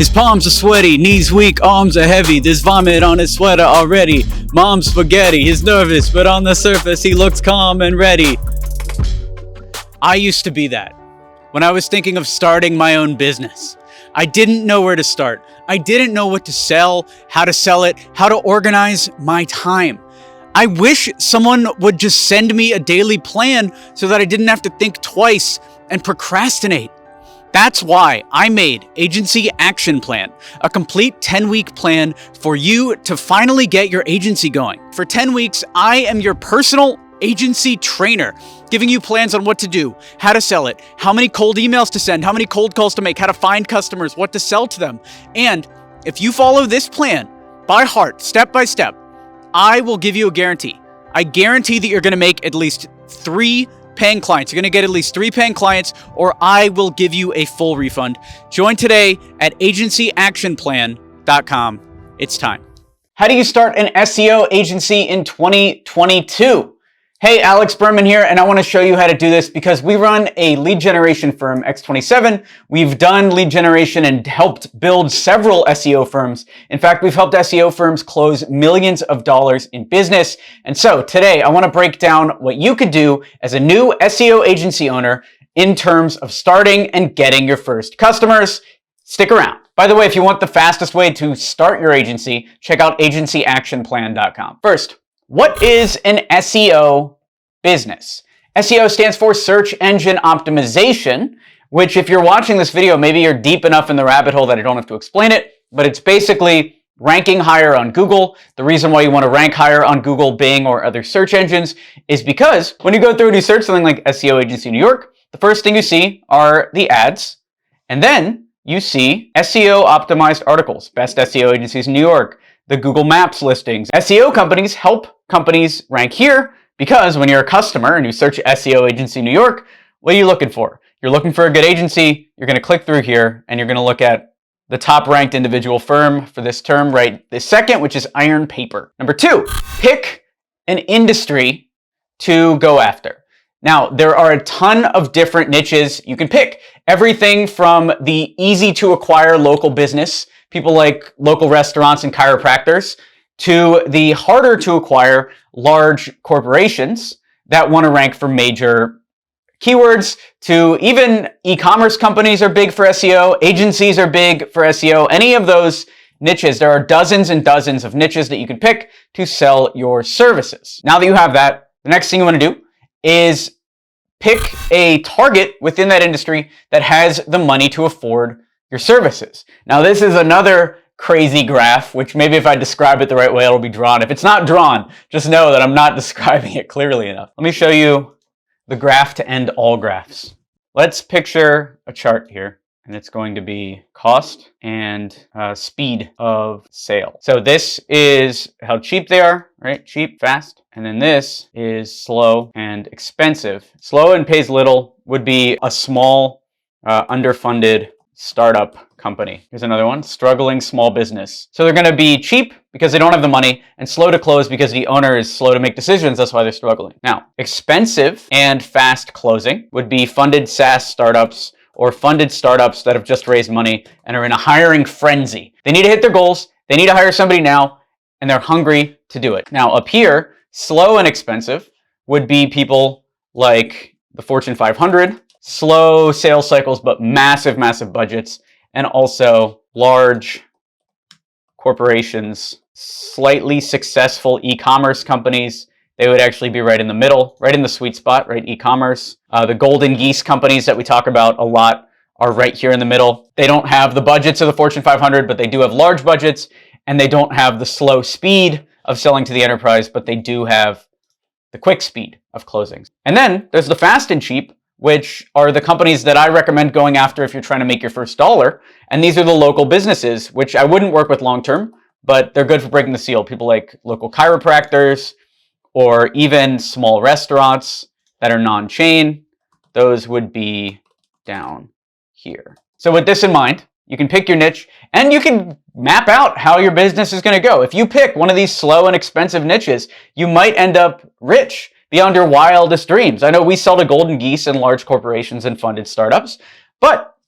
His palms are sweaty, knees weak, arms are heavy. There's vomit on his sweater already. Mom's spaghetti. He's nervous, but on the surface he looks calm and ready. I used to be that when I was thinking of starting my own business. I didn't know where to start. I didn't know what to sell, how to sell it, how to organize my time. I wish someone would just send me a daily plan so that I didn't have to think twice and procrastinate. That's why I made Agency Action Plan, a complete 10-week plan for you to finally get your agency going. For 10 weeks, I am your personal agency trainer, giving you plans on what to do, how to sell it, how many cold emails to send, how many cold calls to make, how to find customers, what to sell to them. And if you follow this plan by heart, step by step, I will give you a guarantee. I guarantee that you're going to make at least 3 paying clients. You're going to get at least 3 paying clients, or I will give you a full refund. Join today at agencyactionplan.com. It's time. How do you start an SEO agency in 2022? Hey, Alex Berman here, and I want to show you how to do this because we run a lead generation firm, X27. We've done lead generation and helped build several SEO firms. In fact, we've helped SEO firms close millions of dollars in business. And so today I want to break down what you could do as a new SEO agency owner in terms of starting and getting your first customers. Stick around. By the way, if you want the fastest way to start your agency, check out agencyactionplan.com. First, what is an SEO business? SEO stands for search engine optimization, which if you're watching this video, maybe you're deep enough in the rabbit hole that I don't have to explain it, but it's basically ranking higher on Google. The reason why you want to rank higher on Google, Bing, or other search engines is because when you go through and you search something like SEO Agency New York, the first thing you see are the ads, and then you see SEO optimized articles, best SEO agencies in New York, the Google Maps listings. SEO companies help companies rank here because when you're a customer and you search SEO Agency New York, what are you looking for? You're looking for a good agency. You're going to click through here and you're going to look at the top ranked individual firm for this term right this second, which is Iron Paper. Number 2, pick an industry to go after. Now, there are a ton of different niches you can pick. Everything from the easy to acquire local business, people like local restaurants and chiropractors, to the harder to acquire large corporations that want to rank for major keywords, to even e-commerce companies are big for SEO, agencies are big for SEO, any of those niches. There are dozens and dozens of niches that you can pick to sell your services. Now that you have that, the next thing you want to do is pick a target within that industry that has the money to afford your services. Now, this is another crazy graph, which maybe if I describe it the right way, it'll be drawn. If it's not drawn, just know that I'm not describing it clearly enough. Let me show you the graph to end all graphs. Let's picture a chart here, and it's going to be cost and speed of sale. So this is how cheap they are, right? Cheap, fast. And then this is slow and expensive. Slow and pays little would be a small, underfunded startup company. Here's another one, struggling small business. So they're going to be cheap because they don't have the money, and slow to close because the owner is slow to make decisions. That's why they're struggling. Now, expensive and fast closing would be funded SaaS startups or funded startups that have just raised money and are in a hiring frenzy. They need to hit their goals. They need to hire somebody now, and they're hungry to do it. Now, up here, slow and expensive would be people like the Fortune 500, slow sales cycles, but massive, massive budgets, and also large corporations, slightly successful e-commerce companies. They would actually be right in the middle, right in the sweet spot, right? E-commerce. The golden geese companies that we talk about a lot are right here in the middle. They don't have the budgets of the Fortune 500, but they do have large budgets, and they don't have the slow speed of selling to the enterprise, but they do have the quick speed of closings. And then there's the fast and cheap, which are the companies that I recommend going after if you're trying to make your first dollar. And these are the local businesses, which I wouldn't work with long-term, but they're good for breaking the seal. People like local chiropractors or even small restaurants that are non-chain. Those would be down here. So with this in mind, you can pick your niche and you can map out how your business is going to go. If you pick one of these slow and expensive niches, you might end up rich beyond your wildest dreams. I know we sell to golden geese and large corporations and funded startups, but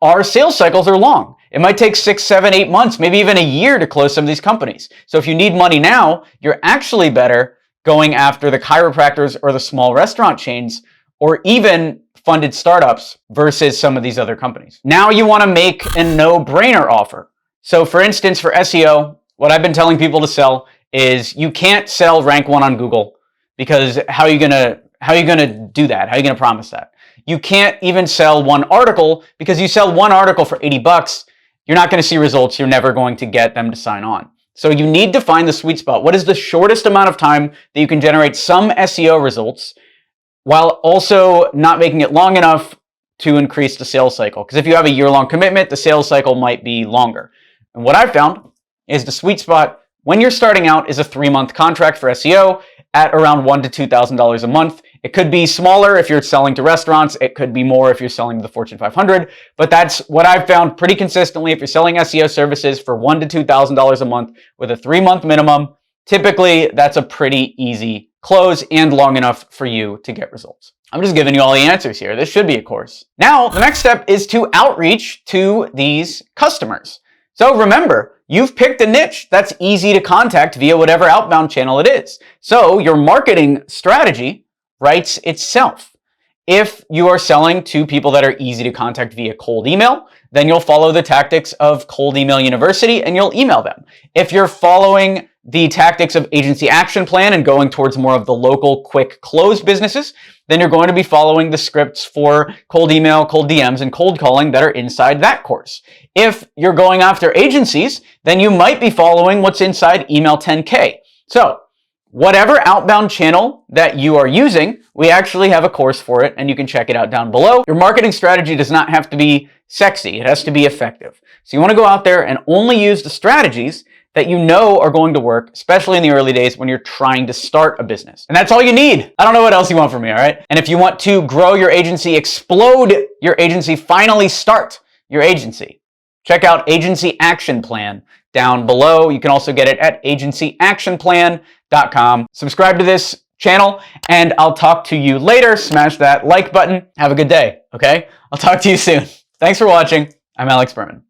our sales cycles are long. It might take 6, 7, 8 months, maybe even a year to close some of these companies. So if you need money now, you're actually better going after the chiropractors or the small restaurant chains or even funded startups versus some of these other companies. Now you want to make a no-brainer offer. So for instance, for SEO, what I've been telling people to sell is you can't sell rank 1 on Google, because how are you going to do that? How are you going to promise that? You can't even sell one article, because you sell one article for 80 bucks, you're not going to see results. You're never going to get them to sign on. So you need to find the sweet spot. What is the shortest amount of time that you can generate some SEO results while also not making it long enough to increase the sales cycle? Because if you have a year-long commitment, the sales cycle might be longer. And what I've found is the sweet spot when you're starting out is a 3-month contract for SEO at around $1,000 to $2,000 a month. It could be smaller if you're selling to restaurants. It could be more if you're selling to the Fortune 500. But that's what I've found pretty consistently. If you're selling SEO services for $1,000 to $2,000 a month with a 3-month minimum, typically that's a pretty easy close and long enough for you to get results. I'm just giving you all the answers here. This should be a course. Now, the next step is to outreach to these customers. So remember, you've picked a niche that's easy to contact via whatever outbound channel it is. So your marketing strategy writes itself. If you are selling to people that are easy to contact via cold email, then you'll follow the tactics of Cold Email University and you'll email them. If you're following the tactics of Agency Action Plan and going towards more of the local quick close businesses, then you're going to be following the scripts for cold email, cold DMs, and cold calling that are inside that course. If you're going after agencies, then you might be following what's inside Email 10K. So whatever outbound channel that you are using, we actually have a course for it and you can check it out down below. Your marketing strategy does not have to be sexy. It has to be effective. So you want to go out there and only use the strategies that you know are going to work, especially in the early days when you're trying to start a business. And that's all you need. I don't know what else you want from me, all right? And if you want to grow your agency, explode your agency, finally start your agency, check out Agency Action Plan down below. You can also get it at agencyactionplan.com. Subscribe to this channel and I'll talk to you later. Smash that like button. Have a good day, okay? I'll talk to you soon. Thanks for watching. I'm Alex Berman.